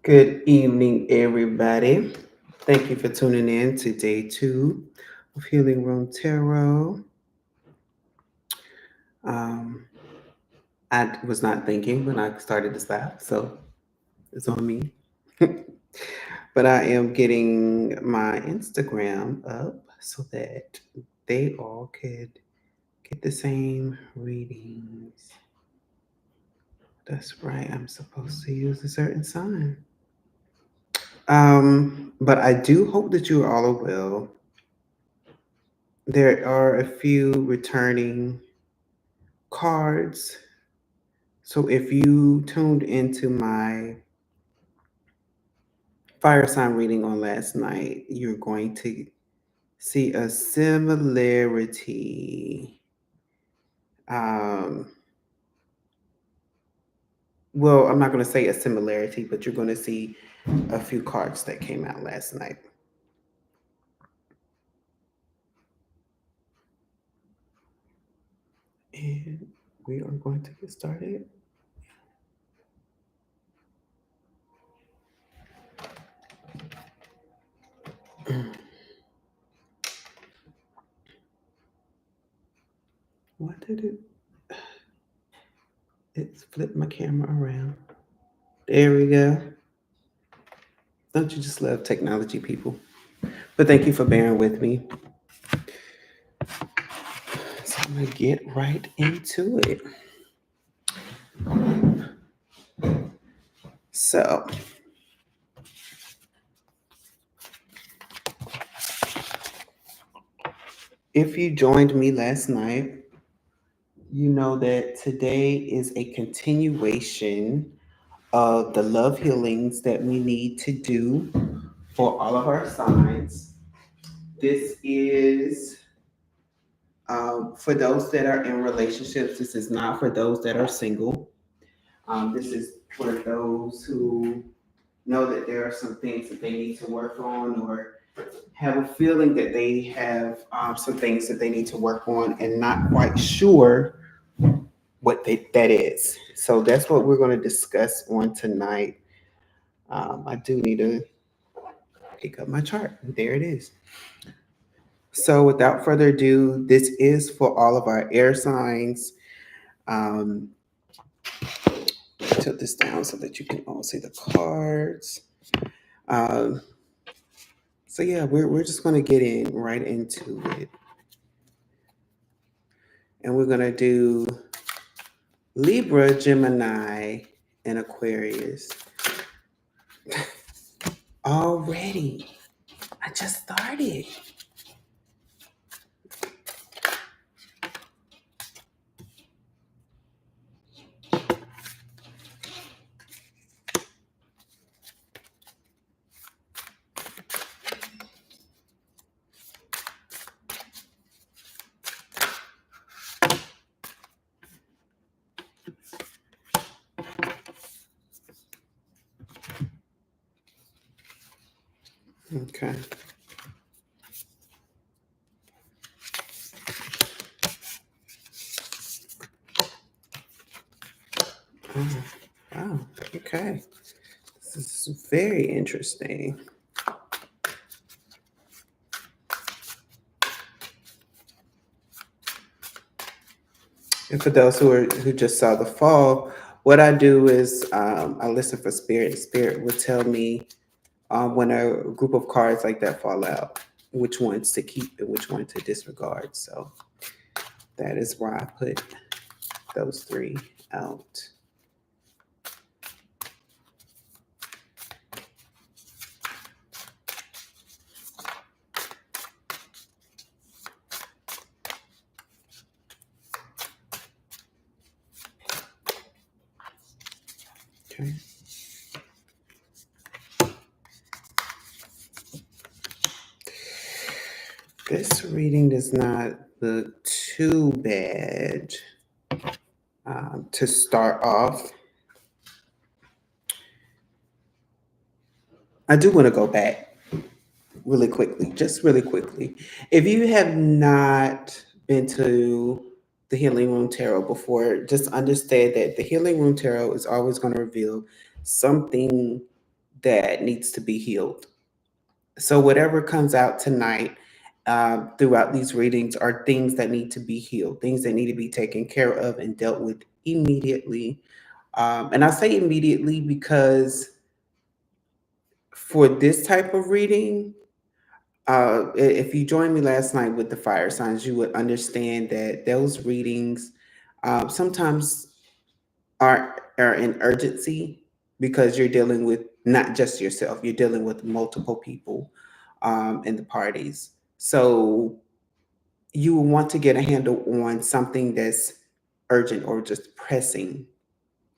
Good evening, everybody. Thank you for tuning in to day two of Healing Room Tarot. Um, I was not thinking when I started this laugh, so it's on me. But I am getting my Instagram up so that they all could get the same readings. That's right, I'm supposed to use a certain sign. But I do hope that you all are well. There are a few returning cards. So if you tuned into my fire sign reading on last night, you're going to see a similarity. Um, well, I'm not going to say a similarity, but you're going to see a few cards that came out last night. And we are going to get started. Why did it's flipped my camera around? There we go. Don't you just love technology, people? But thank you for bearing with me. So I'm going to get right into it. So, if you joined me last night, you know that today is a continuation of the love healings that we need to do for all of our signs. This is for those that are in relationships. This is not for those that are single. This is for those who know that there are some things that they need to work on, or have a feeling that they have some things that they need to work on and not quite sure that is. So that's what we're going to discuss on tonight. I do need to pick up my chart. There it is. So without further ado, this is for all of our air signs. Um, Tilt this down so that you can all see the cards. Um, so yeah, we're just going to get in right into it. And we're going to do Libra, Gemini, and Aquarius. Already. I just started. Okay. Oh, wow. Okay. This is very interesting. And for those who just saw the fall, what I do is I listen for spirit. Spirit will tell me when a group of cards like that fall out, which ones to keep and which one to disregard. So that is why I put those three out. Okay. This reading does not look too bad to start off. I do want to go back really quickly, just really quickly. If you have not been to the Healing Room Tarot before, just understand that the Healing Room Tarot is always going to reveal something that needs to be healed. So whatever comes out tonight, throughout these readings, are things that need to be healed, things that need to be taken care of and dealt with immediately. And I say immediately because for this type of reading, if you joined me last night with the fire signs, you would understand that those readings sometimes are in urgency because you're dealing with not just yourself, you're dealing with multiple people in the parties. So you will want to get a handle on something that's urgent or just pressing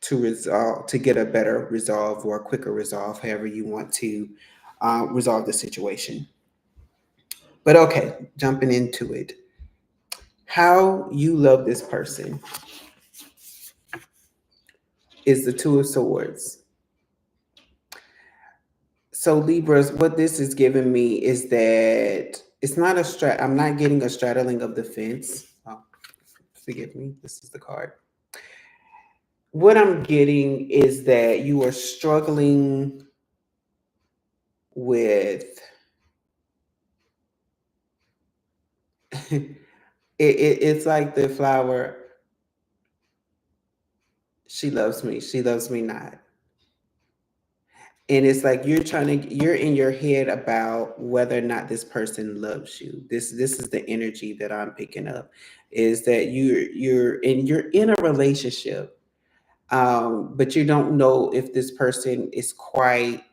to resolve, to get a better resolve or a quicker resolve, however you want to resolve the situation. But okay, jumping into it. How you love this person is the Two of Swords. So Libras, what this is giving me is that it's not I'm not getting a straddling of the fence. Oh, forgive me. This is the card. What I'm getting is that you are struggling with it's like the flower. She loves me not. And it's like you're in your head about whether or not this person loves you. This is the energy that I'm picking up, is that you're in a relationship, but you don't know if this person is quite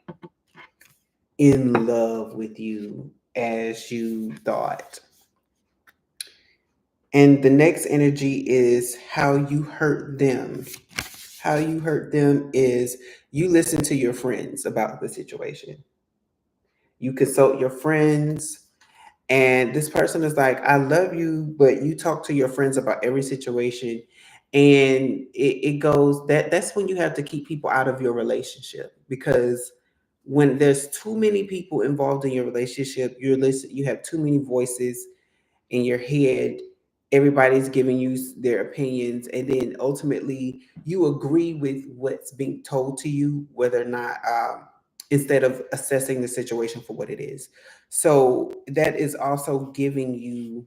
in love with you as you thought. And the next energy is how you hurt them. How you hurt them is you listen to your friends about the situation. You consult your friends, and this person is like, I love you, but you talk to your friends about every situation. And it goes that's when you have to keep people out of your relationship, because when there's too many people involved in your relationship, you have too many voices in your head. Everybody's giving you their opinions, and then ultimately you agree with what's being told to you, whether or not instead of assessing the situation for what it is. So that is also giving you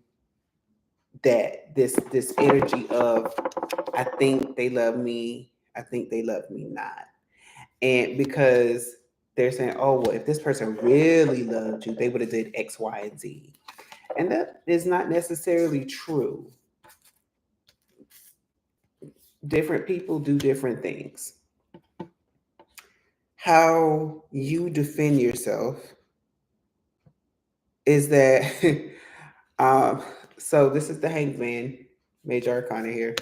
that this energy of, I think they love me, I think they love me not. And because they're saying, oh well, if this person really loved you, they would have did X, Y, and Z. And that is not necessarily true. Different people do different things. How you defend yourself is that um, so this is the Hanged Man, Major Arcana here.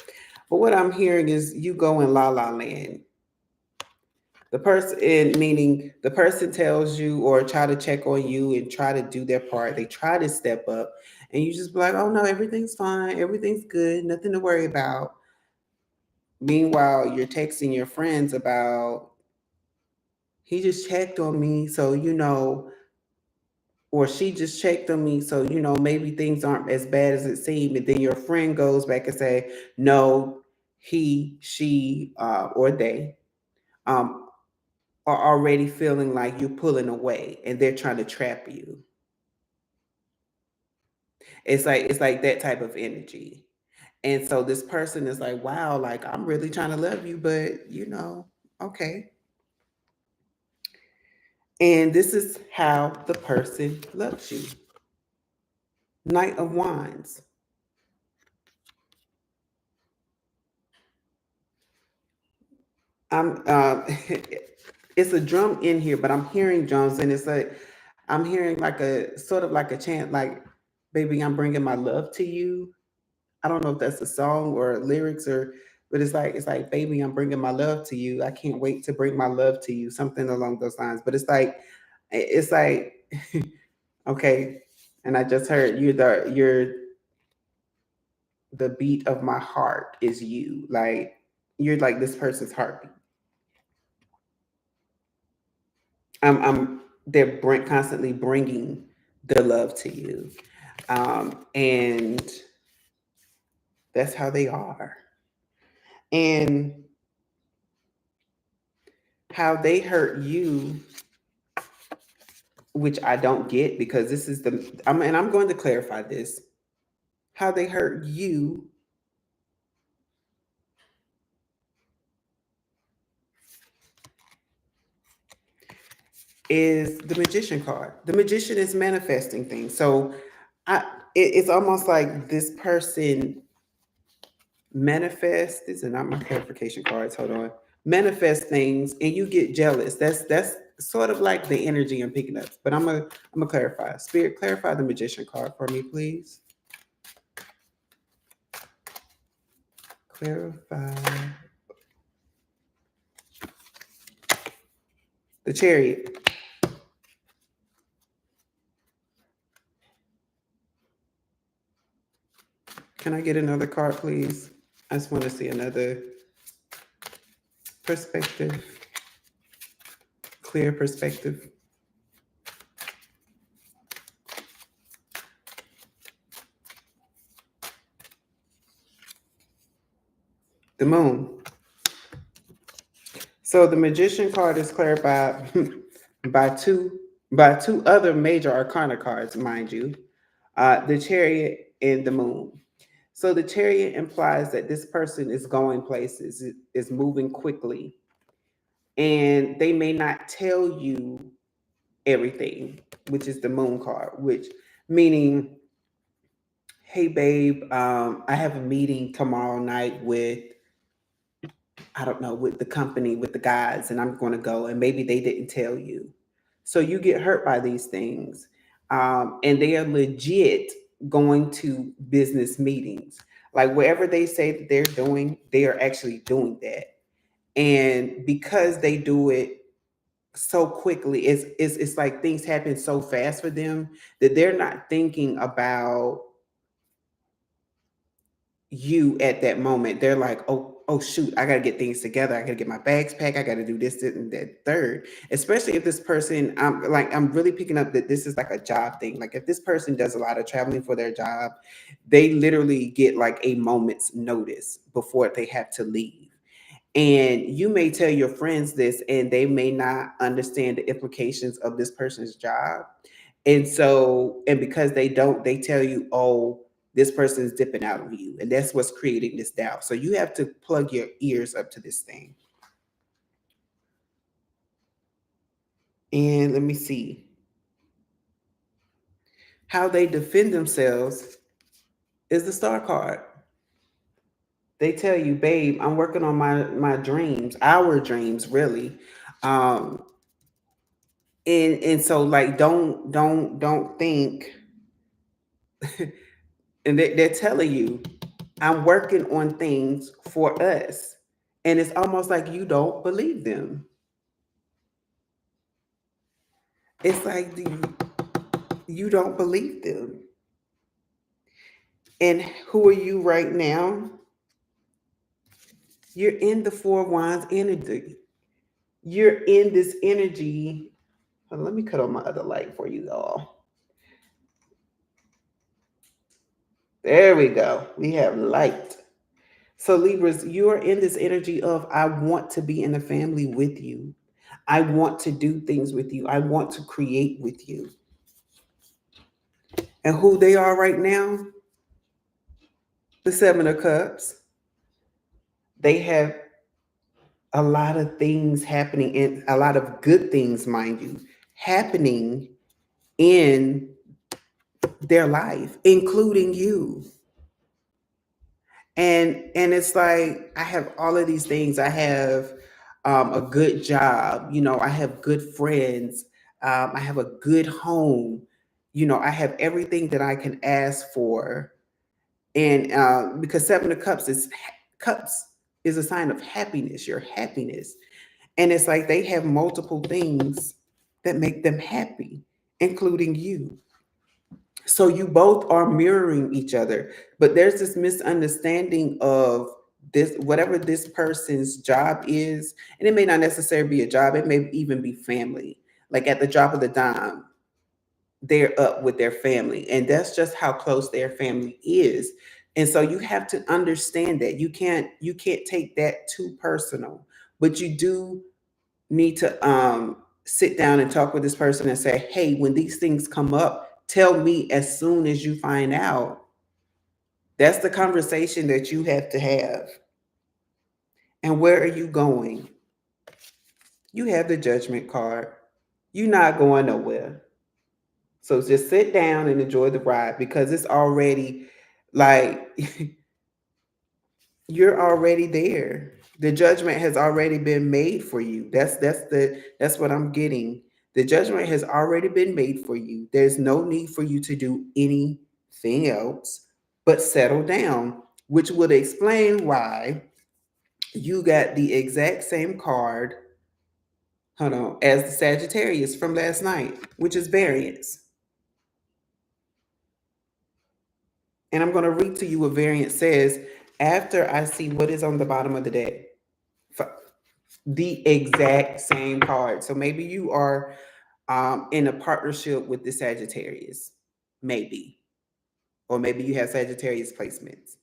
But what I'm hearing is you go in la la land. The person, meaning the person tells you or try to check on you and try to do their part. They try to step up, and you just be like, "Oh no, everything's fine, everything's good, nothing to worry about." Meanwhile, you're texting your friends about, he just checked on me, so or she just checked on me, so maybe things aren't as bad as it seemed. And then your friend goes back and say, no, he, she, or they um, are already feeling like you're pulling away, and they're trying to trap you. It's like that type of energy. And so this person is like, wow, like I'm really trying to love you, but okay. And this is how the person loves you. Knight of Wands. I'm it's a drum in here, but I'm hearing drums, and it's like I'm hearing like a sort of like a chant, like "Baby, I'm bringing my love to you." I don't know if that's a song or lyrics, but it's like "Baby, I'm bringing my love to you. I can't wait to bring my love to you." Something along those lines. But it's like okay, and I just heard the beat of my heart is you. Like you're like this person's heartbeat. They're constantly bringing the love to you, and that's how they are. And how they hurt you which I don't get because this is and I'm going to clarify this. How they hurt you is the magician card. The magician is manifesting things. So I it's almost like this person manifest, these are not my clarification cards, hold on. Manifest things and you get jealous. That's sort of like the energy I'm picking up. But I'm gonna clarify. Spirit, clarify the magician card for me, please. Clarify the chariot. Can I get another card, please? I just want to see another perspective, clear perspective. The moon. So the magician card is clarified by two other major arcana cards, mind you, the chariot and the moon. So the chariot implies that this person is going places, is moving quickly, and they may not tell you everything, which is the moon card, which meaning, hey babe, I have a meeting tomorrow night with, I don't know, with the company, with the guys, and I'm going to go, and maybe they didn't tell you. So you get hurt by these things. And they are legit going to business meetings. Like wherever they say that they're doing, they are actually doing that. And because they do it so quickly, it's like things happen so fast for them that they're not thinking about you at that moment. They're like, oh shoot, I gotta get things together. I gotta get my bags packed. I gotta do this, this, and that third. Especially if this person, I'm really picking up that this is like a job thing. Like if this person does a lot of traveling for their job, they literally get like a moment's notice before they have to leave. And you may tell your friends this, and they may not understand the implications of this person's job. And so, and because they don't, they tell you, oh, this person is dipping out on you. And that's what's creating this doubt. So you have to plug your ears up to this thing. And let me see how they defend themselves is the star card. They tell you, babe, I'm working on my dreams, our dreams, really. Um, and so like don't think and they're telling you, I'm working on things for us. And it's almost like you don't believe them. It's like you don't believe them. And who are you right now? You're in the Four of Wands energy. You're in this energy. Let me cut on my other light for you all. There we go. We have light. So Libras, you are in this energy of, I want to be in a family with you. I want to do things with you. I want to create with you. And who they are right now, the Seven of Cups, they have a lot of things happening, and a lot of good things, mind you, happening in their life, including you. And it's like, I have all of these things. I have a good job, I have good friends, I have a good home, I have everything that I can ask for. And because Seven of Cups is a sign of happiness, your happiness. And it's like they have multiple things that make them happy, including you. So you both are mirroring each other, but there's this misunderstanding of this, whatever this person's job is, and it may not necessarily be a job, it may even be family. Like at the drop of the dime, they're up with their family, and that's just how close their family is. And so you have to understand that you can't take that too personal, but you do need to sit down and talk with this person and say, hey, when these things come up, tell me as soon as you find out. That's the conversation that you have to have. And where are you going? You have the judgment card. You're not going nowhere. So just sit down and enjoy the ride because it's already like you're already there. The judgment has already been made for you. That's what I'm getting. The judgment has already been made for you. There's no need for you to do anything else but settle down, which would explain why you got the exact same card, hold on, as the Sagittarius from last night, which is variance. And I'm going to read to you what variance says after I see what is on the bottom of the deck. The exact same card. So maybe you are in a partnership with the Sagittarius, maybe, or maybe you have Sagittarius placements.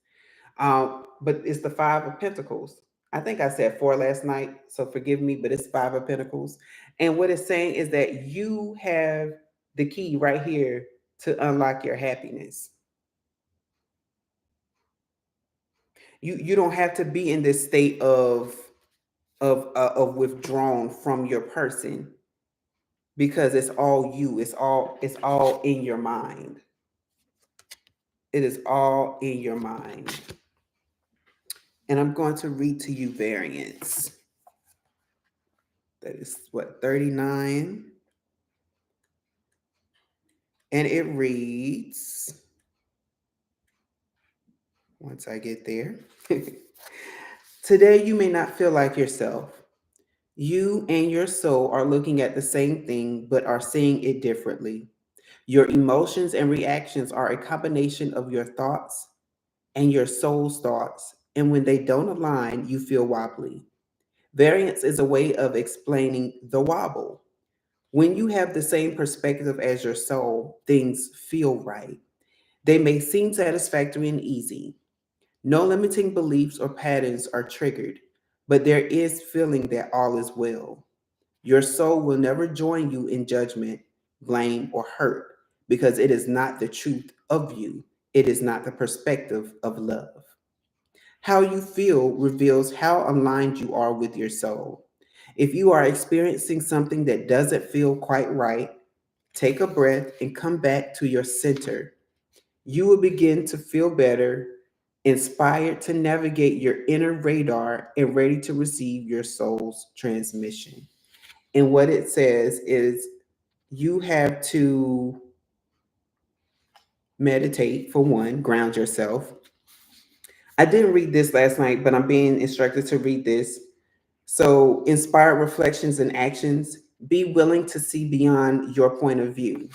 But it's the Five of Pentacles. I think I said four last night, so forgive me, but it's Five of Pentacles. And what it's saying is that you have the key right here to unlock your happiness. You don't have to be in this state of withdrawn from your person because it's all you. It's all in your mind. It is all in your mind. And I'm going to read to you variance. That is what, 39. And it reads, once I get there, today you may not feel like yourself. You and your soul are looking at the same thing, but are seeing it differently. Your emotions and reactions are a combination of your thoughts and your soul's thoughts. And when they don't align, you feel wobbly. Variance is a way of explaining the wobble. When you have the same perspective as your soul, things feel right. They may seem satisfactory and easy. No limiting beliefs or patterns are triggered, but there is feeling that all is well. Your soul will never join you in judgment, blame, or hurt because it is not the truth of you. It is not the perspective of love. How you feel reveals how aligned you are with your soul. If you are experiencing something that doesn't feel quite right, take a breath and come back to your center. You will begin to feel better, inspired to navigate your inner radar and ready to receive your soul's transmission. And what it says is you have to meditate, for one, ground yourself. I didn't read this last night, but I'm being instructed to read this. So, inspired reflections and actions, be willing to see beyond your point of view.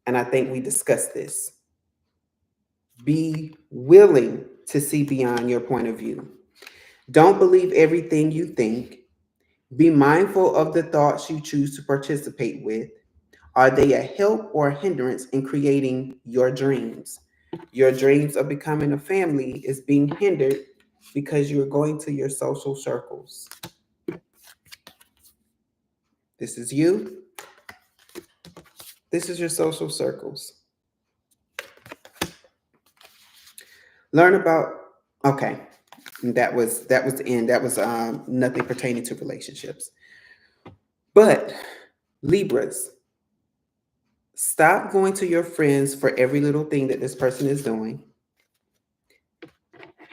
And I think we discussed this. Be willing to see beyond your point of view. Don't believe everything you think. Be mindful of the thoughts you choose to participate with. Are they a help or a hindrance in creating your dreams? Your dreams of becoming a family is being hindered because you're going to your social circles. This is you. This is your social circles. Learn about, okay. That was the end. That was nothing pertaining to relationships. But Libras, stop going to your friends for every little thing that this person is doing.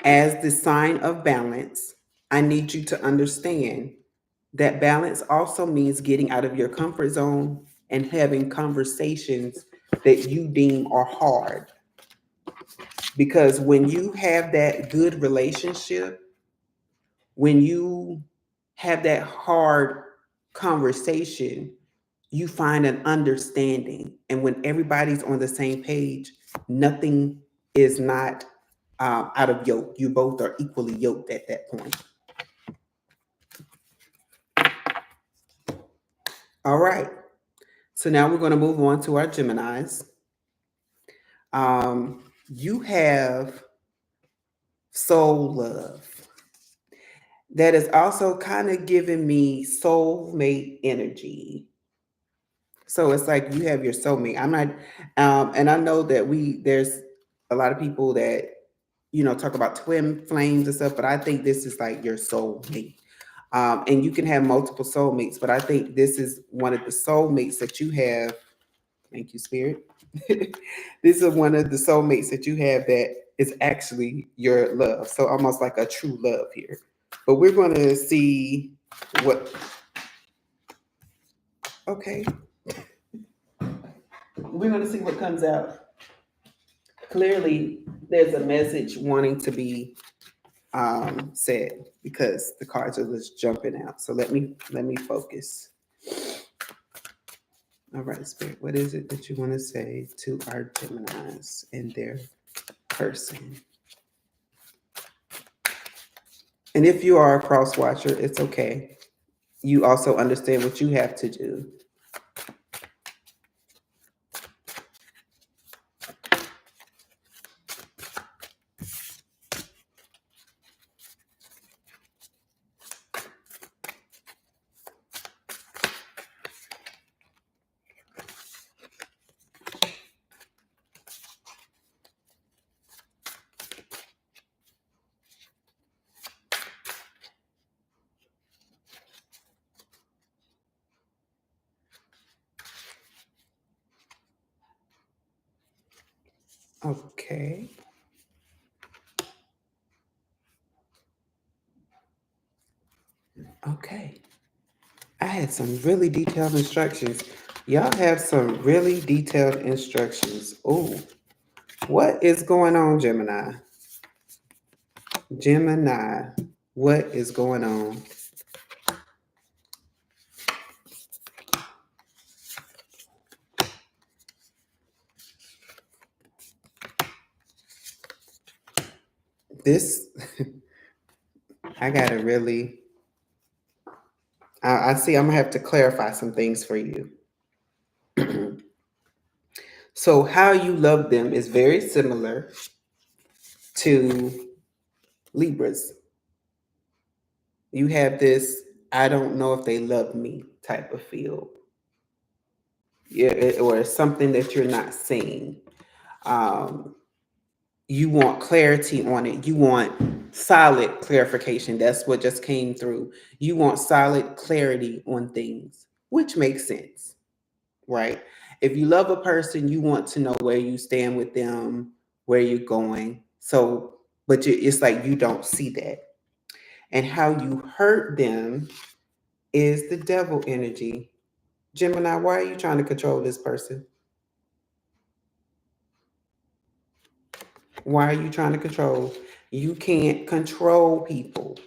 As the sign of balance, I need you to understand that balance also means getting out of your comfort zone and having conversations that you deem are hard. Because when you have that good relationship, when you have that hard conversation, you find an understanding. And when everybody's on the same page, nothing is not out of yoke. You both are equally yoked at that point. All right. So now we're going to move on to our Geminis. You have soul love. that is also kind of giving me soulmate energy. So it's like you have your soulmate. I'm not, and I know that there's a lot of people that talk about twin flames and stuff, but I think this is like your soulmate. And you can have multiple soulmates, but I think this is one of the soulmates that you have. Thank you, Spirit. This is one of the soulmates that you have that is actually your love. So almost like a true love here. But we're going to see what, okay, we're going to see what comes out. Clearly, there's a message wanting to be said because the cards are just jumping out. So let me focus. All right, Spirit, what is it that you want to say to our Geminis and their person? And if you are a cross watcher, it's okay. You also understand what you have to do. Okay. Okay. I had some really detailed instructions. Y'all have some really detailed instructions. Oh, what is going on, Gemini? Gemini, what is going on? This, I gotta really, I see I'm gonna have to clarify some things for you. So, how you love them is very similar to Libras. You have this, I don't know if they love me type of feel. Yeah, or something that you're not seeing. Um, you want clarity on it. You want solid clarification. That's what just came through. You want solid clarity on things, which makes sense, right? If you love a person, you want to know where you stand with them, where you're going. So, but it's like you don't see that. And how you hurt them is the devil energy. Gemini, why are you trying to control this person? Why are you trying to control? You can't control people.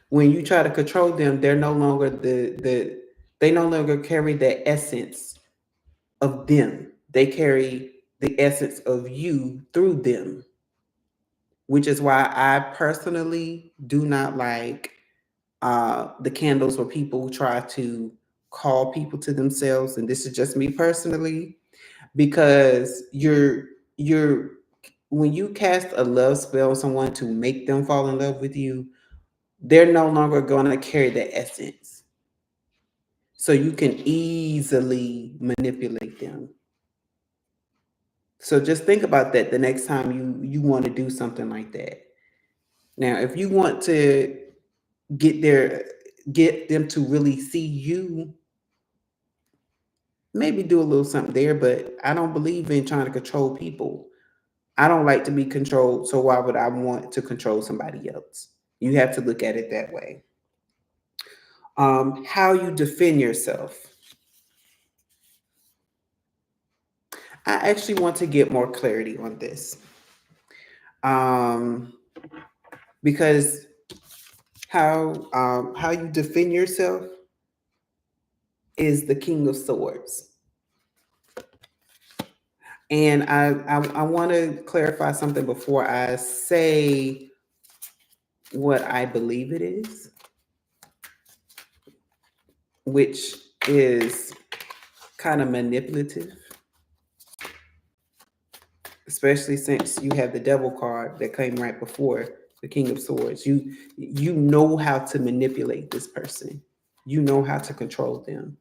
When you try to control them, they're no longer they no longer carry the essence of them. They carry the essence of you through them, which is why I personally do not like the candles where people try to call people to themselves. And this is just me personally, because you're when you cast a love spell on someone to make them fall in love with you, they're no longer going to carry the essence. So you can easily manipulate them. So just think about that the next time you want to do something like that. Now, if you want to get their get them to really see you, maybe do a little something there, but I don't believe in trying to control people. I don't like to be controlled, so why would I want to control somebody else? You have to look at it that way. How you defend yourself. I actually want to get more clarity on this. Um, because how you defend yourself is the King of Swords. And I want to clarify something before I say what I believe it is, which is kind of manipulative, especially since you have the devil card that came right before The King of Swords. You know how to manipulate this person. You know how to control them.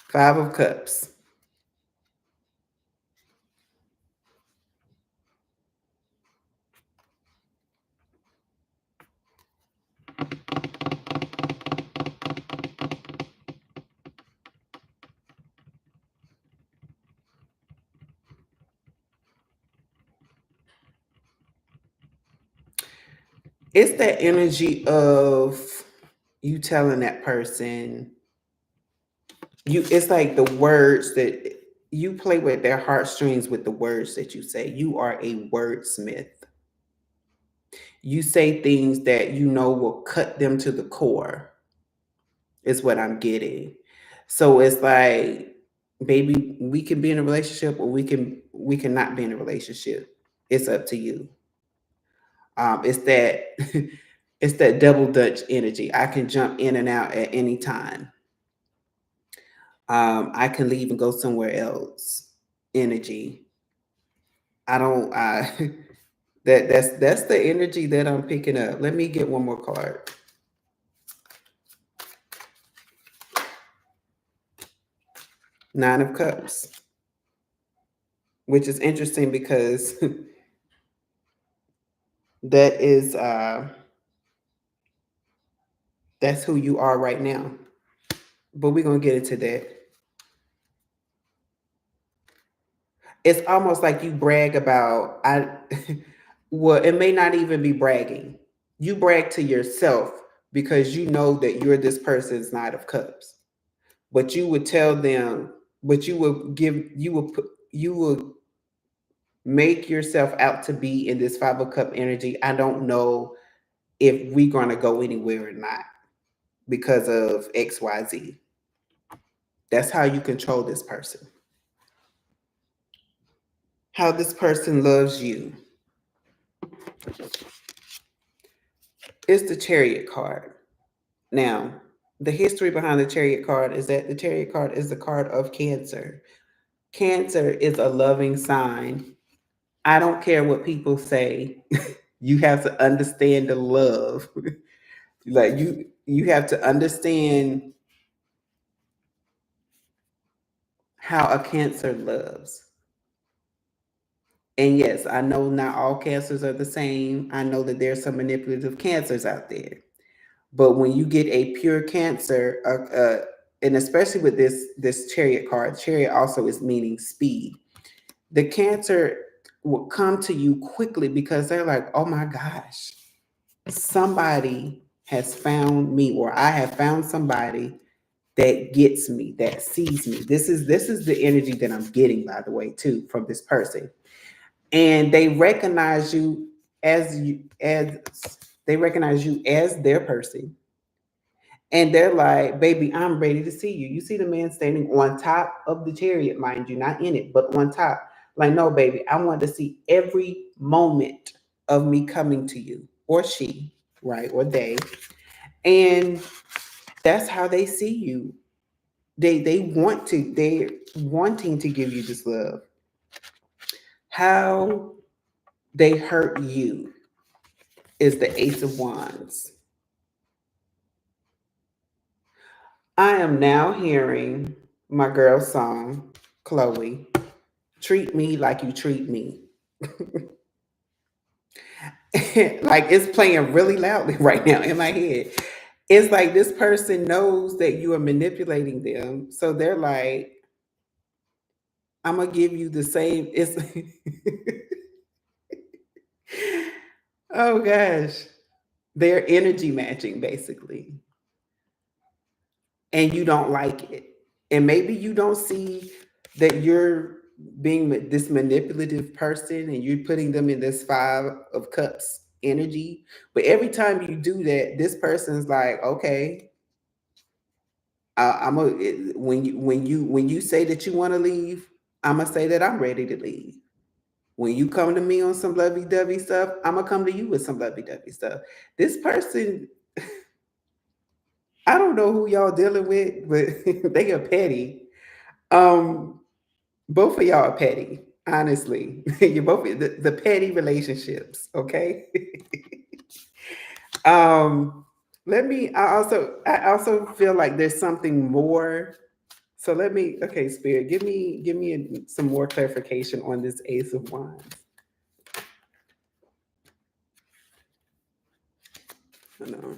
Five of Cups. It's that energy of you telling that person, it's like the words that you play with their heartstrings with the words that you say. You are a wordsmith. You say things that you know will cut them to the core, is what I'm getting. So it's like, baby, we can be in a relationship or we can not be in a relationship. It's up to you. It's that it's that double dutch energy. I can jump in and out at any time. I can leave and go somewhere else. Energy. I don't. That's the energy that I'm picking up. Let me get one more card. Nine of Cups, which is interesting because that is that's who you are right now. But we're gonna get into that. It's almost like you brag about well, it may not even be bragging. You brag to yourself because you know that you're this person's Knight of Cups. But you would tell them, but you would make yourself out to be in this Five of Cup energy. I don't know if we're gonna go anywhere or not because of XYZ. That's how you control this person. How this person loves you. It's the Chariot card. Now, the history behind the Chariot card is that the Chariot card is the card of Cancer. Cancer is a loving sign. I don't care what people say. You have to understand the love. Like you have to understand how a Cancer loves. And yes, I know not all cancers are the same. I know that there's some manipulative cancers out there. But when you get a pure Cancer, and especially with this Chariot card, Chariot also is meaning speed. The Cancer will come to you quickly because they're like, oh my gosh, somebody has found me, or I have found somebody that gets me, that sees me. This is the energy that I'm getting, by the way, too, from this person. And they recognize you as they recognize you as their person. And they're like, baby, I'm ready to see you. You see the man standing on top of the chariot, mind you, not in it, but on top. Like, no, baby, I want to see every moment of me coming to you, or she, right, or they. And that's how they see you. They're wanting to give you this love. How they hurt you is the Ace of Wands. I am now hearing my girl's song, Chloe, Treat Me Like You Treat Me. Like, it's playing really loudly right now in my head. It's like this person knows that you are manipulating them. So they're like, I'm gonna give you the same. It's oh gosh. They're energy matching basically. And you don't like it. And maybe you don't see that you're being this manipulative person and you're putting them in this Five of Cups energy. But every time you do that, this person's like, okay, I'm a when you say that you want to leave, I'm gonna say that I'm ready to leave. When you come to me on some lovey dovey stuff, I'm gonna come to you with some lovey dovey stuff. This person, I don't know who y'all dealing with, but they are petty. Um, both of y'all are petty, honestly. You're both the petty relationships, okay? um, I also feel like there's something more. So okay, Spirit, give me some more clarification on this Ace of Wands. I know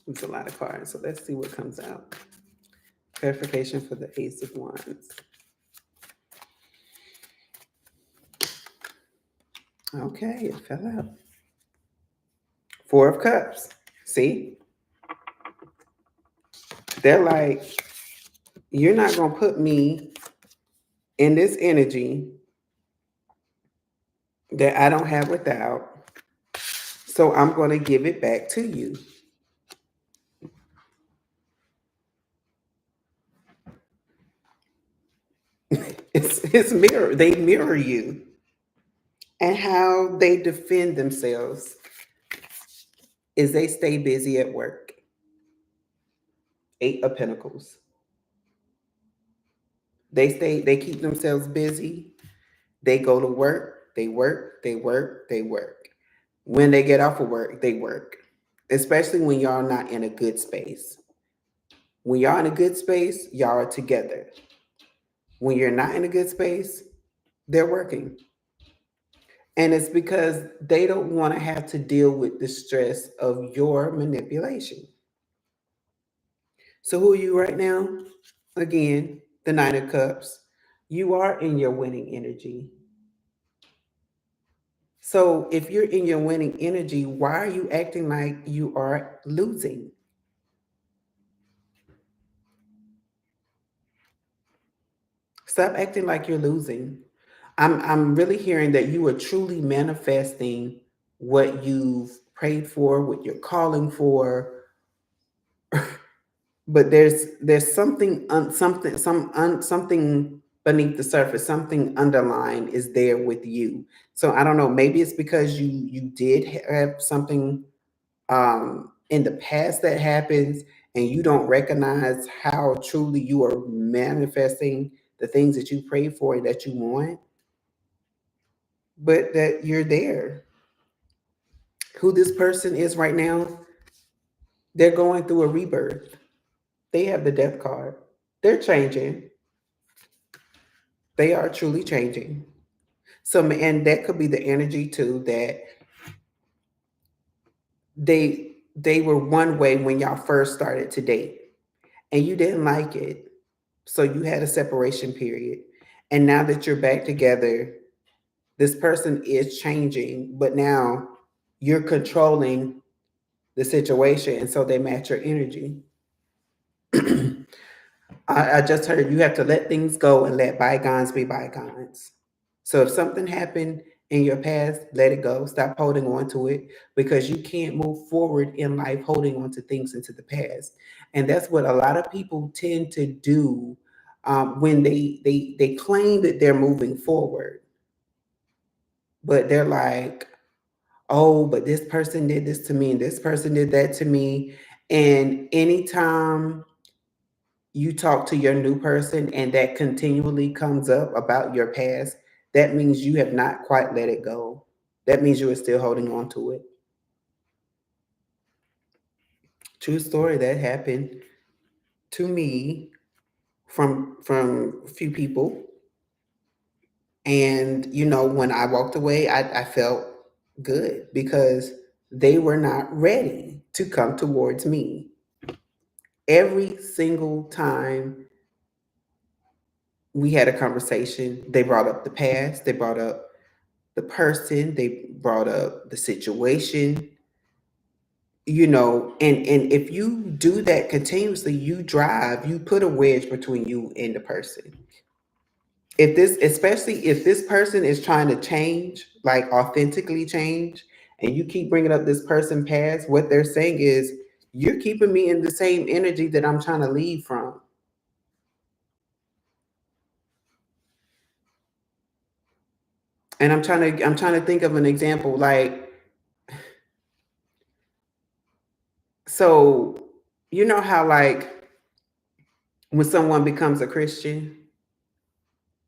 it's a lot of cards, so let's see what comes out. Clarification for the Ace of Wands. Okay, it fell out. Four of Cups. See? They're like, you're not going to put me in this energy that I don't have without. So I'm going to give it back to you. It's mirror. They mirror you and how they defend themselves is they stay busy at work. Eight of Pentacles. They keep themselves busy. They go to work, they work, they work, they work. When they get off of work, they work. Especially when y'all not in a good space. When y'all in a good space, y'all are together. When you're not in a good space, they're working. And it's because they don't want to have to deal with the stress of your manipulation. So who are you right now? Again, the Nine of Cups. You are in your winning energy. So if you're in your winning energy, why are you acting like you are losing? Stop acting like you're losing. I'm really hearing that you are truly manifesting what you've prayed for, what you're calling for. But there's something beneath the surface, something underlying is there with you. So I don't know, maybe it's because you did have something in the past that happens and you don't recognize how truly you are manifesting the things that you pray for and that you want, but that you're there. Who this person is right now, they're going through a rebirth. They have the death card. They're changing. They are truly changing. So, and that could be the energy too, that they were one way when y'all first started to date and you didn't like it. So you had a separation period. And now that you're back together, this person is changing, but now you're controlling the situation. And so they match your energy. I just heard you have to let things go and let bygones be bygones. So if something happened in your past, let it go. Stop holding on to it because you can't move forward in life holding on to things into the past. And that's what a lot of people tend to do when they claim that they're moving forward, but they're like, oh, but this person did this to me and this person did that to me. And anytime you talk to your new person and that continually comes up about your past, that means you have not quite let it go. That means you are still holding on to it. True story that happened to me from a few people. And when I walked away, I felt good because they were not ready to come towards me. Every single time we had a conversation, they brought up the past, they brought up the person, they brought up the situation, and if you do that continuously, you put a wedge between you and the person. Especially if this person is trying to change, like authentically change, and you keep bringing up this person past, what they're saying is you're keeping me in the same energy that I'm trying to leave from. And I'm trying to think of an example, like, so how, like, when someone becomes a Christian,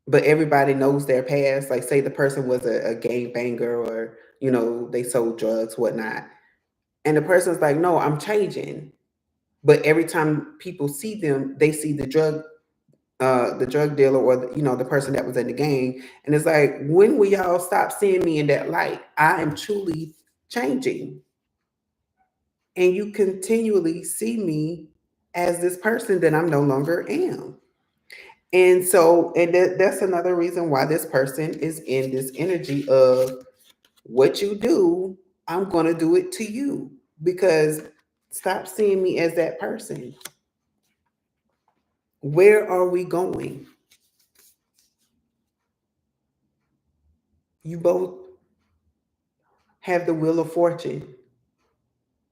but everybody knows their past, like say the person was a gang banger or, they sold drugs, whatnot. And the person's like, no, I'm changing. But every time people see them, they see the drug dealer or the person that was in the gang, and it's like, when will y'all stop seeing me in that light? I am truly changing, and you continually see me as this person that I'm no longer am. And so, that's another reason why this person is in this energy of what you do, I'm going to do it to you, because stop seeing me as that person. Where are we going? You both have the wheel of fortune,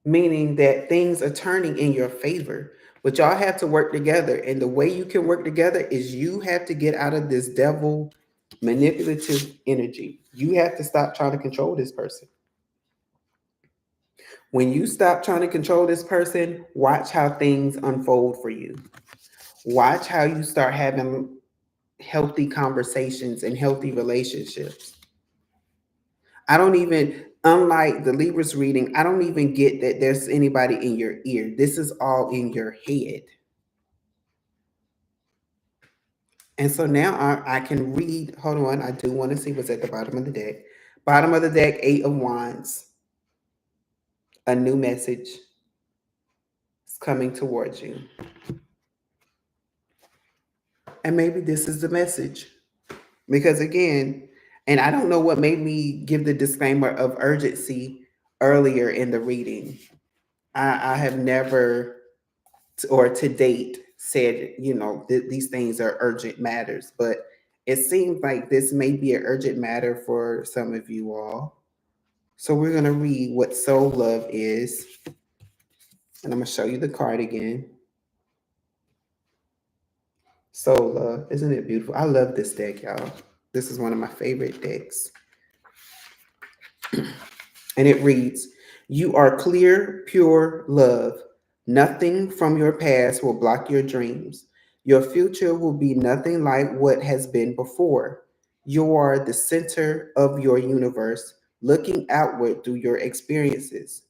meaning that things are turning in your favor. But y'all have to work together. And the way you can work together is you have to get out of this devil manipulative energy. You have to stop trying to control this person. When you stop trying to control this person, watch how things unfold for you. Watch how you start having healthy conversations and healthy relationships. I don't even, unlike the Libras reading, I don't even get that there's anybody in your ear. This is all in your head. And so now I can read. Hold on, I do want to see what's at the bottom of the deck. Bottom of the deck, 8 of Wands. A new message is coming towards you. And maybe this is the message. Because again, and I don't know what made me give the disclaimer of urgency earlier in the reading. I have never, or to date, said, these things are urgent matters, but it seems like this may be an urgent matter for some of you all. So we're going to read what soul love is. And I'm going to show you the card again. Soul love. Isn't it beautiful? I love this deck, y'all. This is one of my favorite decks. And it reads, you are clear, pure love. Nothing from your past will block your dreams. Your future will be nothing like what has been before. You are the center of your universe, looking outward through your experiences.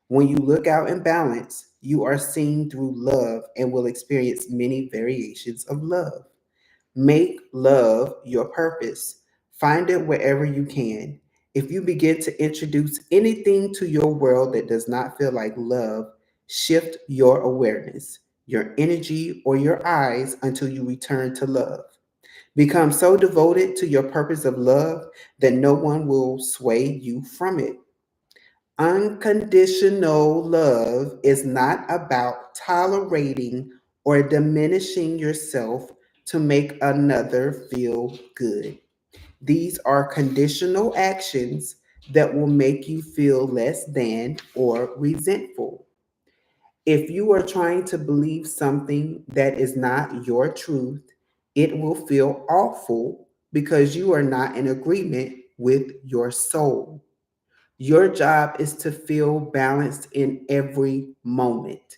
When you look out in balance, you are seen through love and will experience many variations of love. Make love your purpose. Find it wherever you can. If you begin to introduce anything to your world that does not feel like love, shift your awareness, your energy, or your eyes until you return to love. Become so devoted to your purpose of love that no one will sway you from it. Unconditional love is not about tolerating or diminishing yourself to make another feel good. These are conditional actions that will make you feel less than or resentful. If you are trying to believe something that is not your truth, it will feel awful because you are not in agreement with your soul. Your job is to feel balanced in every moment.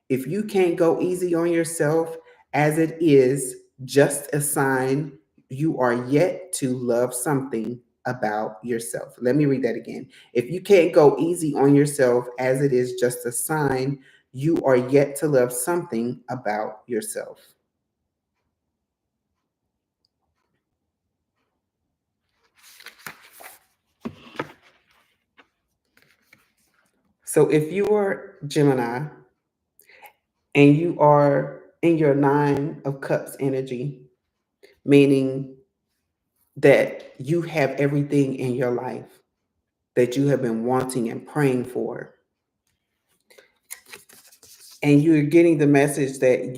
If you can't go easy on yourself, as it is just a sign you are yet to love something about yourself. Let me read that again. If you can't go easy on yourself, as it is just a sign you are yet to love something about yourself. So if you are Gemini and you are in your 9 of Cups energy, meaning that you have everything in your life that you have been wanting and praying for. And you're getting the message that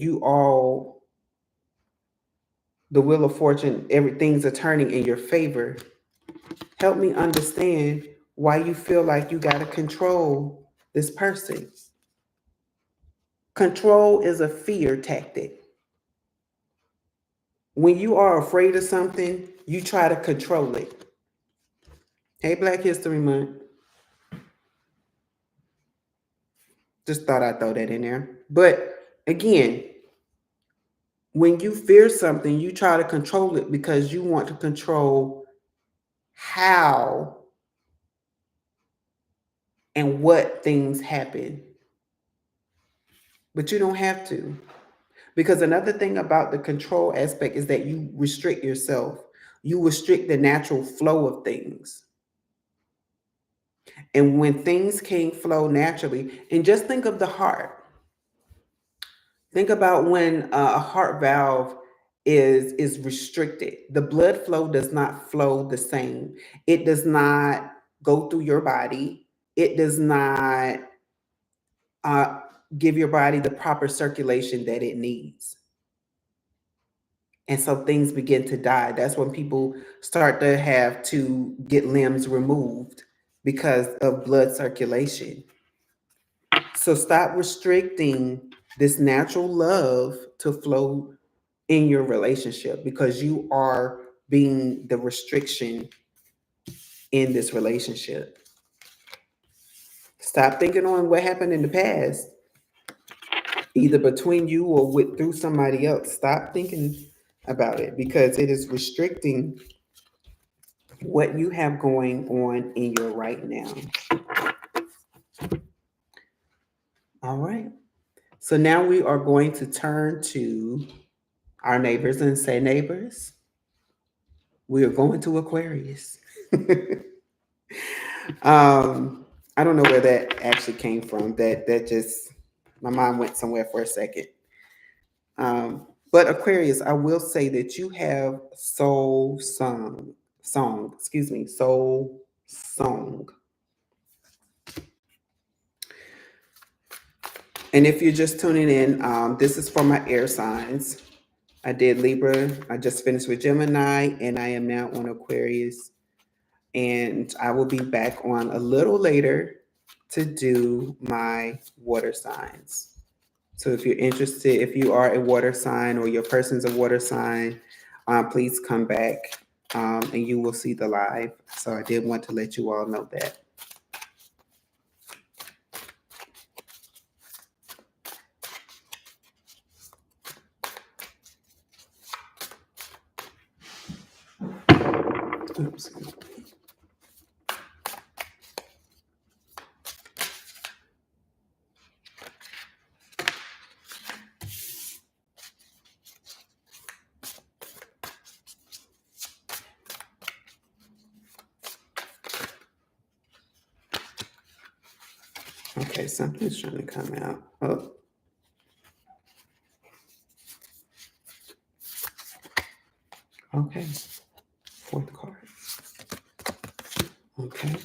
the wheel of fortune, everything's are turning in your favor. Help me understand why you feel like you got to control this person. Control is a fear tactic. When you are afraid of something, you try to control it. Hey, Black History Month. Just thought I'd throw that in there. But again, When you fear something, you try to control it because you want to control how and what things happen. But you don't have to. Because another thing about the control aspect is that you restrict yourself. You restrict the natural flow of things. And when things can't flow naturally, and just think of the heart. Think about when a heart valve is restricted. The blood flow does not flow the same. It does not go through your body. It does not uh, give your body the proper circulation that it needs. And so things begin to die. That's when people start to have to get limbs removed because of blood circulation. So stop restricting this natural love to flow in your relationship because you are being the restriction in this relationship. Stop thinking on what happened in the past, either between you or with through somebody else. Stop thinking about it because it is restricting what you have going on in your right now. All right. So now we are going to turn to our neighbors and say, neighbors, we are going to Aquarius. I don't know where that actually came from. That just my mind went somewhere for a second. But Aquarius, I will say that you have soul song. And if you're just tuning in, this is for my air signs. I did Libra. I just finished with Gemini, and I am now on Aquarius. And I will be back on a little later to do my water signs. So if you're interested, if you are a water sign or your person's a water sign, please come back and you will see the live. So I did want to let you all know that. Oops. Okay, something's trying to come out. Oh. Okay. Fourth card. Okay.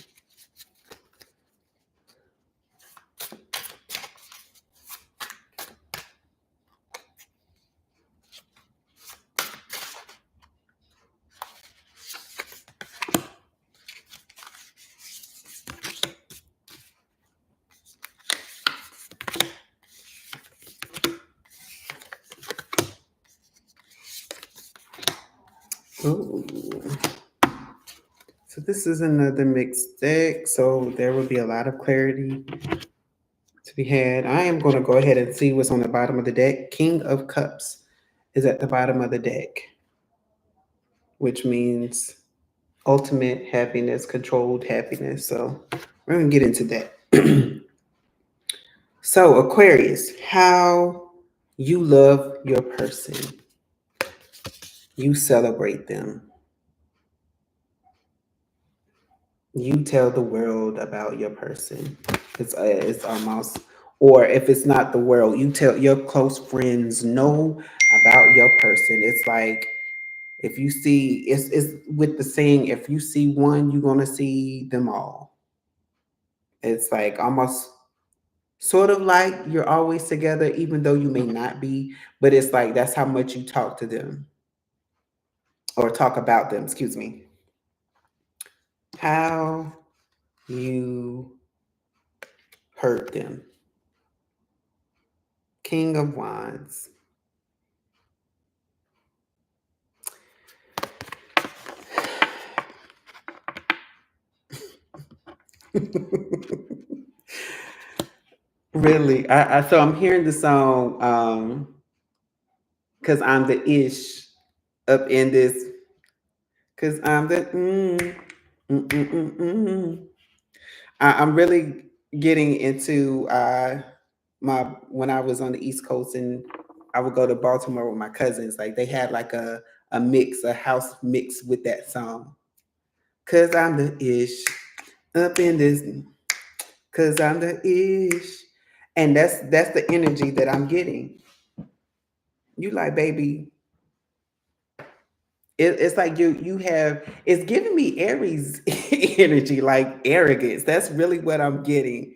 Ooh. So this is another mixed deck. So there will be a lot of clarity to be had. I am going to go ahead and see what's on the bottom of the deck. King of Cups is at the bottom of the deck, which means ultimate happiness, controlled happiness. So we're going to get into that. So Aquarius, how you love your person. You celebrate them. You tell the world about your person. It's almost, or if it's not the world, you tell your close friends know about your person. It's like if you see, it's with the saying, if you see one, you're gonna see them all. It's like almost sort of like you're always together, even though you may not be, but it's like that's how much you talk to them or talk about them, excuse me. How you hurt them. King of Wands. Really, so I'm hearing the song. Cause I'm the ish up in this. Cause I'm the mm, mm, mm, mm. I'm really getting into my when I was on the East Coast and I would go to Baltimore with my cousins. Like they had like a mix, a house mix with that song. Cause I'm the ish up in this. Cause I'm the ish, and that's the energy that I'm getting. You like, baby, it's like you have it's giving me Aries energy, like arrogance. That's really what I'm getting.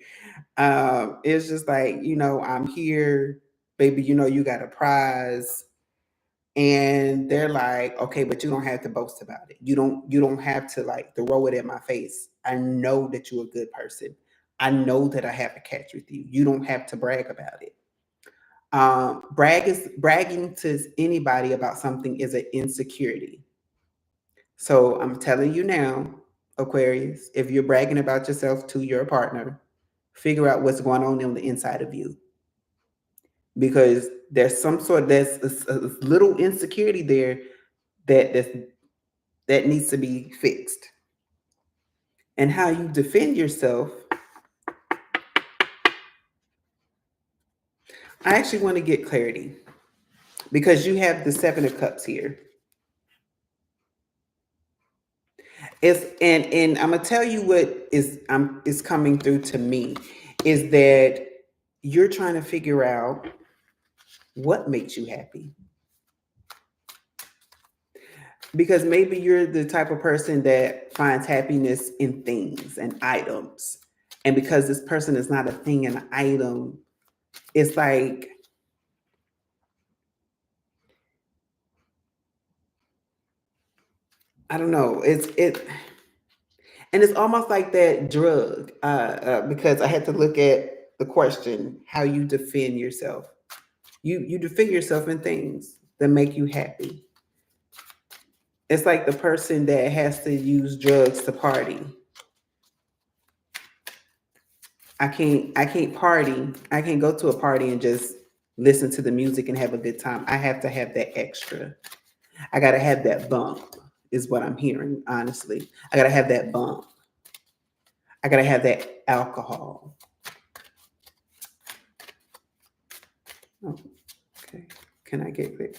It's just like, I'm here, baby, you got a prize. And they're like, okay, but you don't have to boast about it. You don't have to like throw it in my face. I know that you're a good person. I know that I have a catch with you. You don't have to brag about it. Bragging to anybody about something is an insecurity. So I'm telling you now, Aquarius, if you're bragging about yourself to your partner, figure out what's going on the inside of you, because there's a little insecurity there that's, that needs to be fixed. And how you defend yourself, I actually want to get clarity because you have the 7 of Cups here. And I'm gonna tell you what is coming through to me is that you're trying to figure out what makes you happy. Because maybe you're the type of person that finds happiness in things and items. And because this person is not a thing and an item, it's like, I don't know. And it's almost like that drug, because I had to look at the question, how you defend yourself. You defend yourself in things that make you happy. It's like the person that has to use drugs to party. I can't party. I can't go to a party and just listen to the music and have a good time. I have to have that extra. I gotta have that bump, is what I'm hearing, honestly. I gotta have that bump. I gotta have that alcohol. Oh, okay. Can I get it?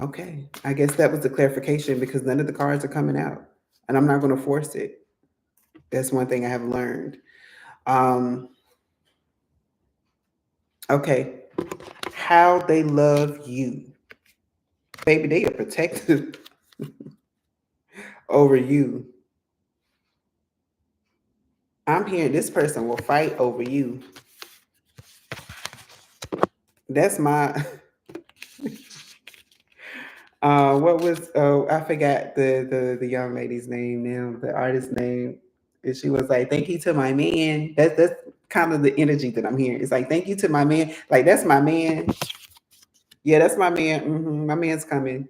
Okay. I guess that was the clarification because none of the cards are coming out. And I'm not gonna force it. That's one thing I have learned. Um, okay. How they love you. Baby, they are protective over you. I'm hearing this person will fight over you. That's my what was I forgot the young lady's name now, the artist's name. And she was like, thank you to my man. That's kind of the energy that I'm hearing. It's like, thank you to my man. Like, that's my man. Yeah, that's my man. My man's coming.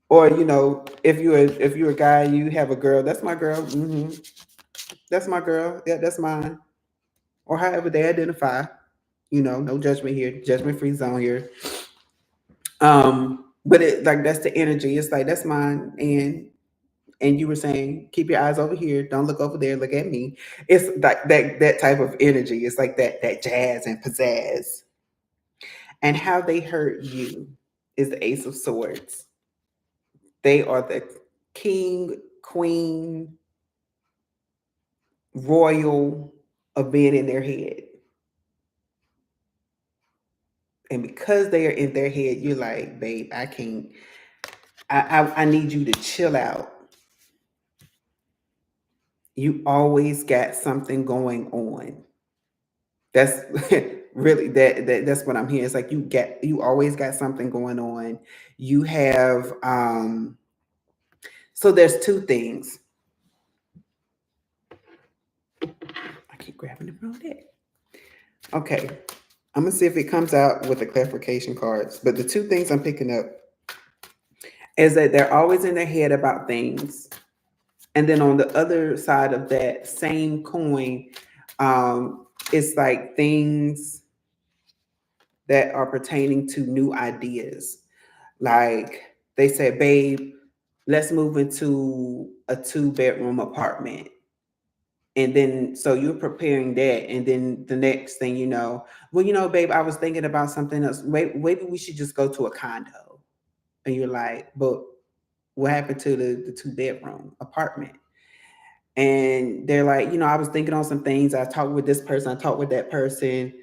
Or if you're a guy, you have a girl. That's my girl. That's my girl. Yeah, that's mine. Or however they identify. No judgment here. Judgment free zone here. But it like that's the energy. It's like that's mine, and you were saying keep your eyes over here, don't look over there, look at me. It's like that type of energy. It's like that jazz and pizzazz. And how they hurt you is the Ace of Swords. They are the king, queen, royal of being in their head. And because they are in their head, you're like, babe, I can't. I need you to chill out. You always got something going on. That's really that's what I'm hearing. It's like you always got something going on. You have so there's two things. I keep grabbing the wrong deck. Okay. I'm gonna see if it comes out with the clarification cards. But the two things I'm picking up is that they're always in their head about things. And then on the other side of that same coin, it's like things that are pertaining to new ideas. Like they said, babe, let's move into a 2-bedroom apartment. And then so you're preparing that, and then the next thing you know, well, babe, I was thinking about something else. Maybe we should just go to a condo. And you're like, but what happened to the 2-bedroom apartment? And they're like, I was thinking on some things. I talked with this person, I talked with that person,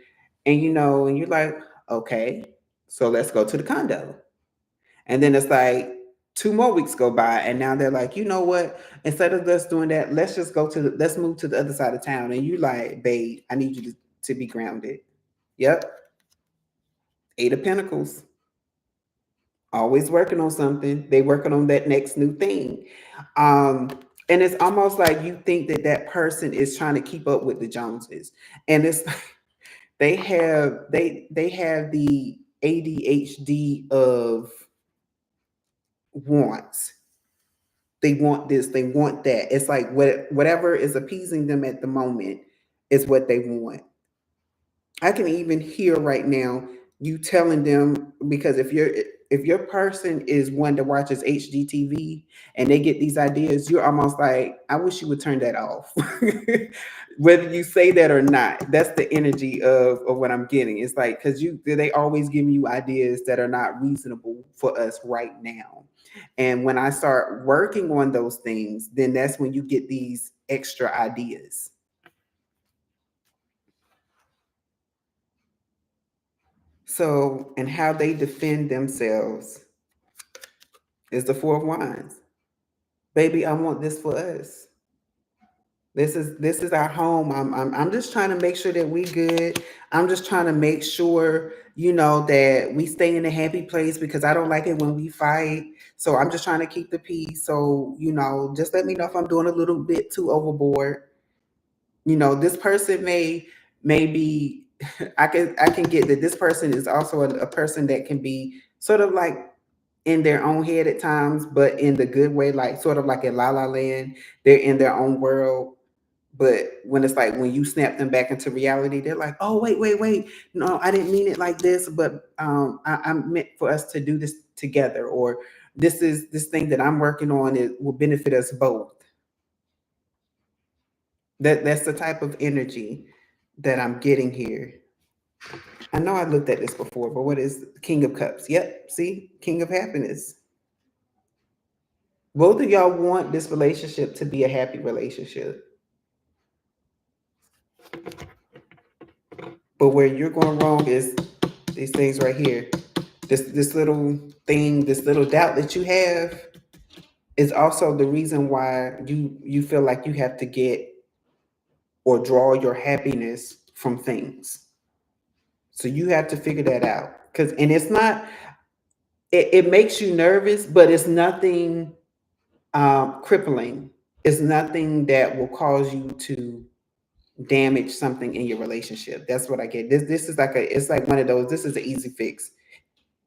and and you're like, okay, so let's go to the condo. And then it's like 2 more weeks go by, and now they're like, you know what? Instead of us doing that, let's move to the other side of town. And you like, babe, I need you to be grounded. Yep. 8 of Pentacles. Always working on something. They working on that next new thing. Um, and it's almost like you think that that person is trying to keep up with the Joneses. And it's they have the ADHD of wants. They want this, they want that. It's like whatever is appeasing them at the moment is what they want. I can even hear right now you telling them, because if your person is one that watches HGTV and they get these ideas, you're almost like, I wish you would turn that off. Whether you say that or not, that's the energy of what I'm getting. It's like, because they always give you ideas that are not reasonable for us right now. And when I start working on those things, then that's when you get these extra ideas. So, and how they defend themselves is the Four of Wands. Baby, I want this for us. This is our home. I'm just trying to make sure that we good. I'm just trying to make sure, that we stay in a happy place, because I don't like it when we fight. So I'm just trying to keep the peace. So, just let me know if I'm doing a little bit too overboard. This person may be I can get that this person is also a person that can be sort of like in their own head at times, but in the good way, like sort of like in La La Land. They're in their own world. But when it's like when you snap them back into reality, they're like, oh, wait, wait, wait. No, I didn't mean it like this, but I meant for us to do this together, or this thing that I'm working on, it will benefit us both. That's the type of energy that I'm getting here. I know I looked at this before, but what is King of Cups? Yep, see, King of Happiness. Both of y'all want this relationship to be a happy relationship. But where you're going wrong is these things right here. This little thing, this little doubt that you have is also the reason why you feel like you have to get or draw your happiness from things. So you have to figure that out. And it's not, it makes you nervous, but it's nothing crippling. It's nothing that will cause you to damage something in your relationship. That's what I get. This is like it's like one of those. This is an easy fix.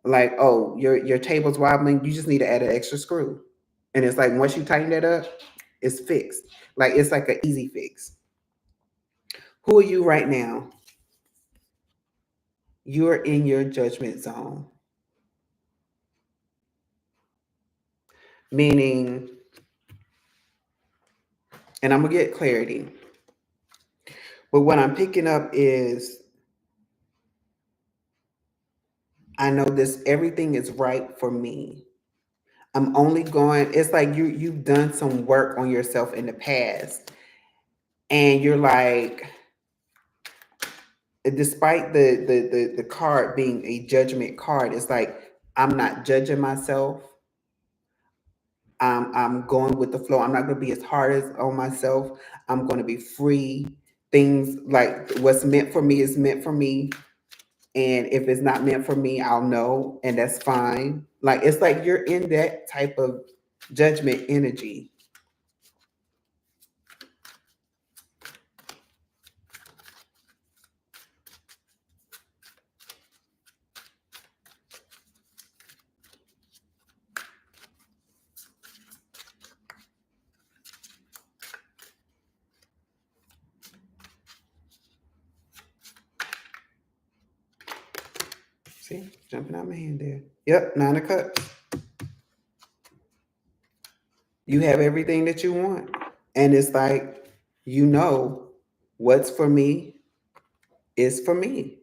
Like, oh, your table's wobbling. You just need to add an extra screw, and it's like once you tighten that up, it's fixed. Like it's like an easy fix. Who are you right now? You're in your judgment zone, meaning, and I'm gonna get clarity. But what I'm picking up is I know this, everything is right for me. I'm only going, it's like you've done some work on yourself in the past. And you're like, despite the card being a judgment card, it's like I'm not judging myself. I'm going with the flow. I'm not gonna be as hard as on myself. I'm gonna be free. Things like what's meant for me is meant for me. And if it's not meant for me, I'll know, and that's fine. Like it's like you're in that type of judgment energy. See, jumping out my hand there. Yep, 9 of Cups. You have everything that you want. And it's like, you know, what's for me is for me.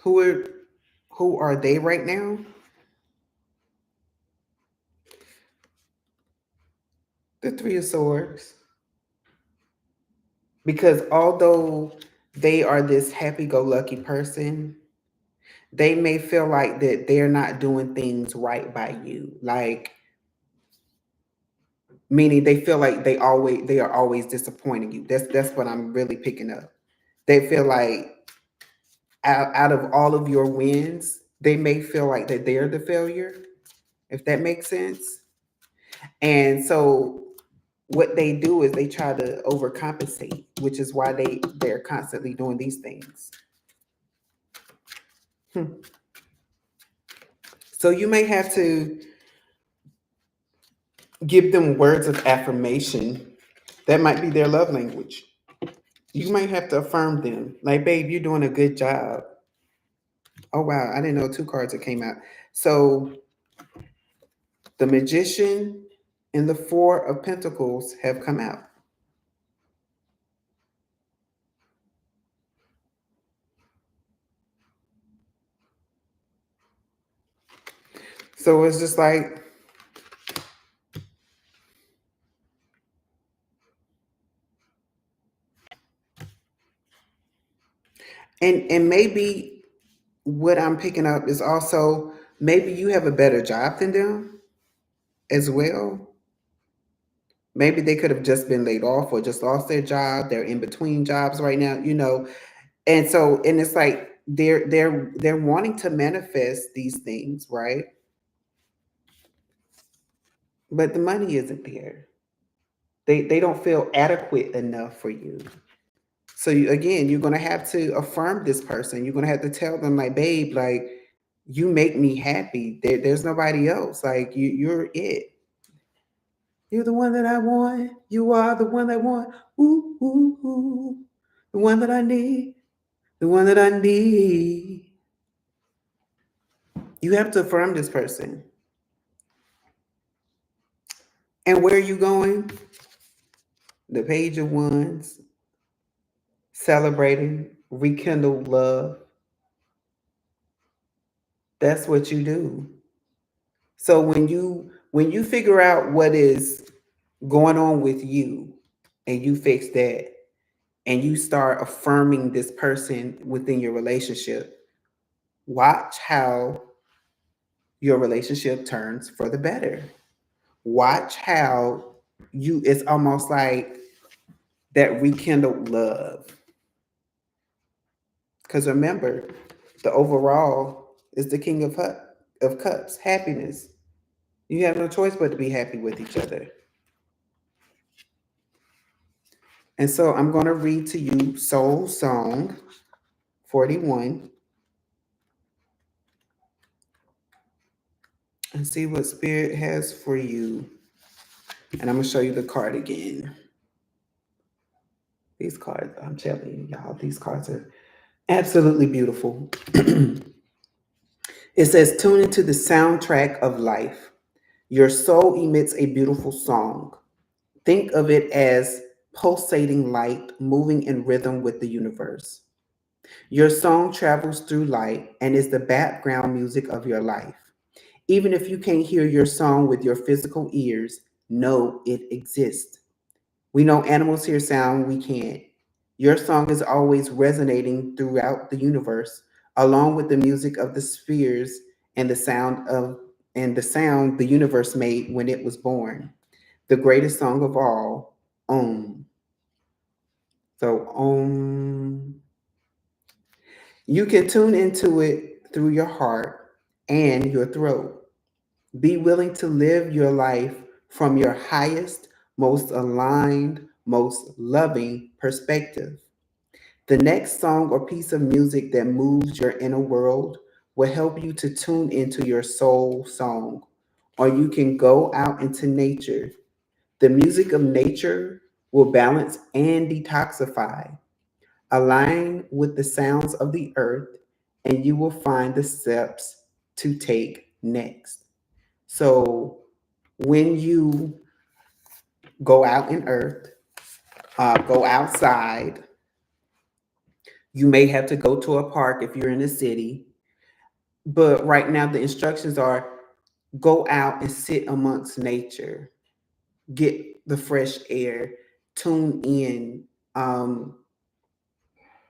Who are who are they right now? The Three of Swords. Because although they are this happy-go-lucky person, they may feel like that they're not doing things right by you. Like, meaning they feel like they are always disappointing you. That's what I'm really picking up. They feel like out of all of your wins, they may feel like that they're the failure, if that makes sense. And so what they do is they try to overcompensate, which is why they're constantly doing these things. Hmm. So you may have to give them words of affirmation. That might be their love language. You might have to affirm them. Like, babe, you're doing a good job. Oh wow, I didn't know 2 cards that came out. So the Magician and the Four of Pentacles have come out. So it's just like, and maybe what I'm picking up is also maybe you have a better job than them as well. Maybe they could have just been laid off or just lost their job. They're in between jobs right now, And so, and it's like they're wanting to manifest these things, right? But the money isn't there. They don't feel adequate enough for you. So again, you're gonna have to affirm this person. You're gonna have to tell them, like, babe, like, you make me happy. There's nobody else. Like, you're it. You're the one that I want. You are the one I want. Ooh, ooh, ooh. The one that I need. The one that I need. You have to affirm this person. And where are you going? The Page of Wands, celebrating, rekindle love. That's what you do. So when you figure out what is going on with you and you fix that and you start affirming this person within your relationship, watch how your relationship turns for the better. Watch how it's almost like that rekindled love. Because remember, the overall is the King of Cups, happiness. You have no choice but to be happy with each other. And so I'm going to read to you Soul Song 41 and see what Spirit has for you. And I'm going to show you the card again. These cards, I'm telling you, y'all, these cards are absolutely beautiful. It says, tune into the soundtrack of life. Your soul emits a beautiful song. Think of it as pulsating light moving in rhythm with the universe. Your song travels through light and is the background music of your life. Even if you can't hear your song with your physical ears, know it exists. We know animals hear sound, we can't. Your song is always resonating throughout the universe, along with the music of the spheres and the sound the universe made when it was born. The greatest song of all, Om. So Om. You can tune into it through your heart and your throat. Be willing to live your life from your highest, most aligned, most loving perspective. The next song or piece of music that moves your inner world will help you to tune into your soul song. Or you can go out into nature. The music of nature will balance and detoxify. Align with the sounds of the earth, and you will find the steps to take next. So when you go out in earth, go outside, you may have to go to a park if you're in a city. But right now, the instructions are go out and sit amongst nature, get the fresh air, tune in.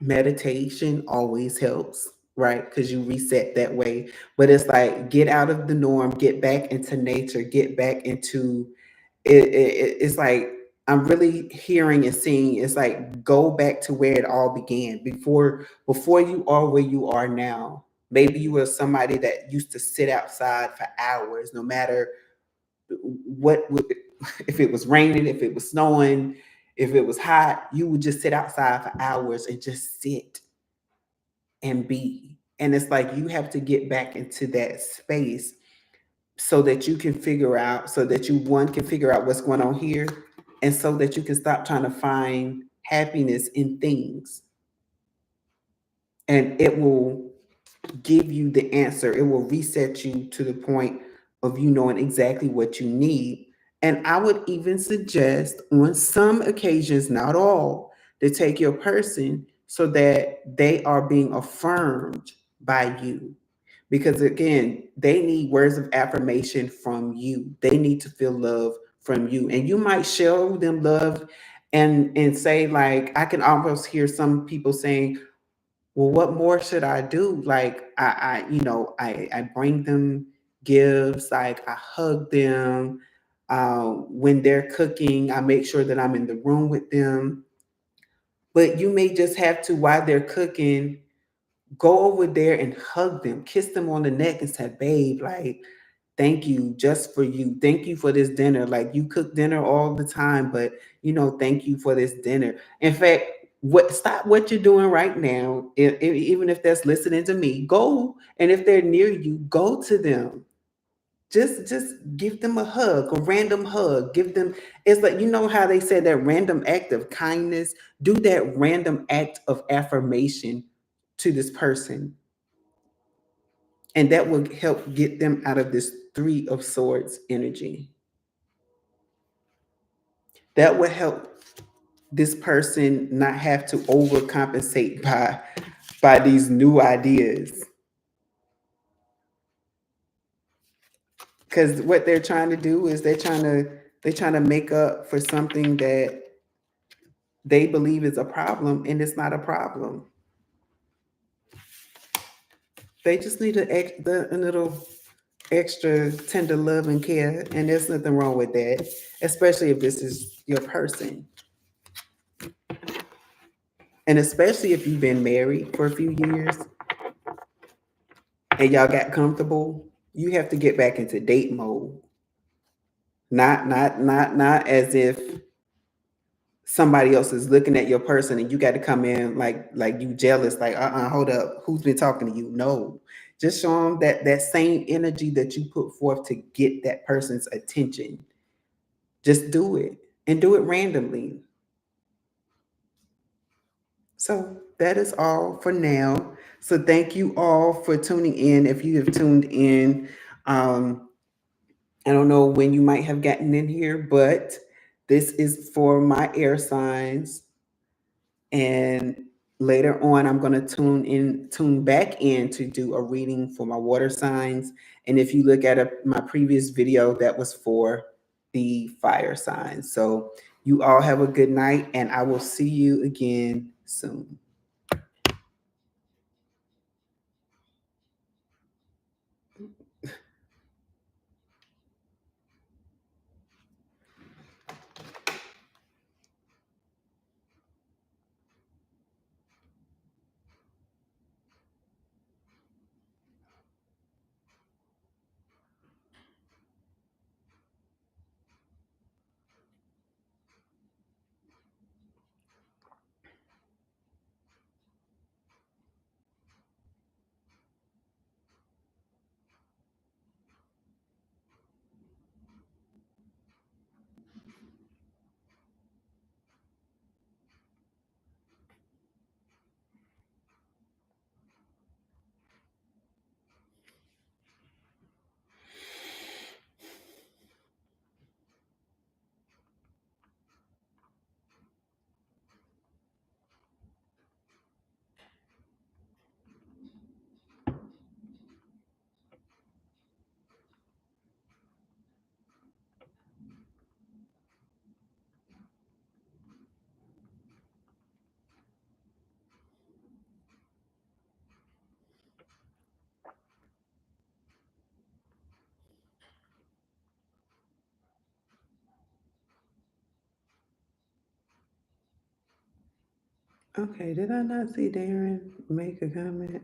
Meditation always helps, right? Because you reset that way. But it's like get out of the norm, get back into nature, get back into it's like I'm really hearing and seeing. It's like go back to where it all began before you are where you are now. Maybe you were somebody that used to sit outside for hours, no matter what if it was raining, if it was snowing, if it was hot, you would just sit outside for hours and just sit and be. And it's like you have to get back into that space so that you can figure out, so that you one can figure out what's going on here, and so that you can stop trying to find happiness in things. And it will give you the answer. It will reset you to the point of you knowing exactly what you need. And I would even suggest on some occasions, not all, to take your person so that they are being affirmed by you. Because again, they need words of affirmation from you. They need to feel love from you. And you might show them love and say, like, I can almost hear some people saying, well, what more should I do? Like I bring them gifts, like I hug them. When they're cooking, I make sure that I'm in the room with them. But you may just have to, while they're cooking, go over there and hug them, kiss them on the neck and say, babe, like, thank you just for you. Thank you for this dinner. Like you cook dinner all the time, but thank you for this dinner. In fact, stop what you're doing right now, even if that's listening to me, go. And if they're near you, go to them. Just give them a hug, a random hug. Give them, it's like, how they said that random act of kindness, do that random act of affirmation to this person. And that will help get them out of this Three of Swords energy. That will help this person not have to overcompensate by these new ideas. Because what they're trying to do is they're trying to make up for something that they believe is a problem, and it's not a problem. They just need a little extra tender love and care, and there's nothing wrong with that, especially if this is your person. And especially if you've been married for a few years and y'all got comfortable, you have to get back into date mode. Not as if somebody else is looking at your person and you got to come in like you jealous, like hold up, who's been talking to you? No. Just show them that same energy that you put forth to get that person's attention. Just do it, and do it randomly. So that is all for now. So thank you all for tuning in. If you have tuned in, I don't know when you might have gotten in here, but this is for my air signs. And later on, I'm going to tune back in to do a reading for my water signs. And if you look at my previous video, that was for the fire signs. So you all have a good night, and I will see you again soon. Okay, did I not see Darren make a comment?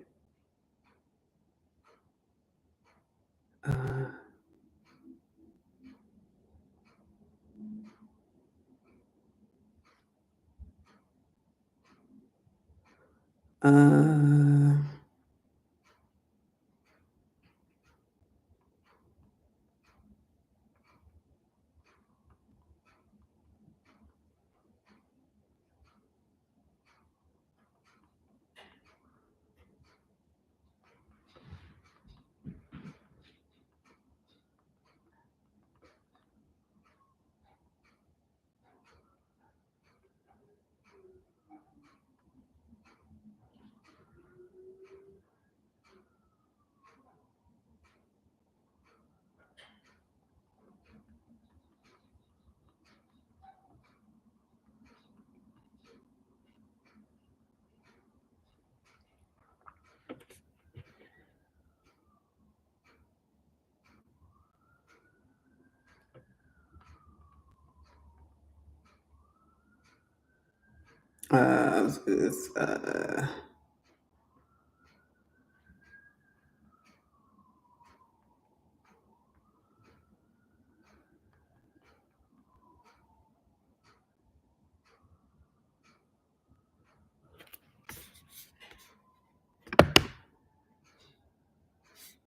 Uh, uh, it's,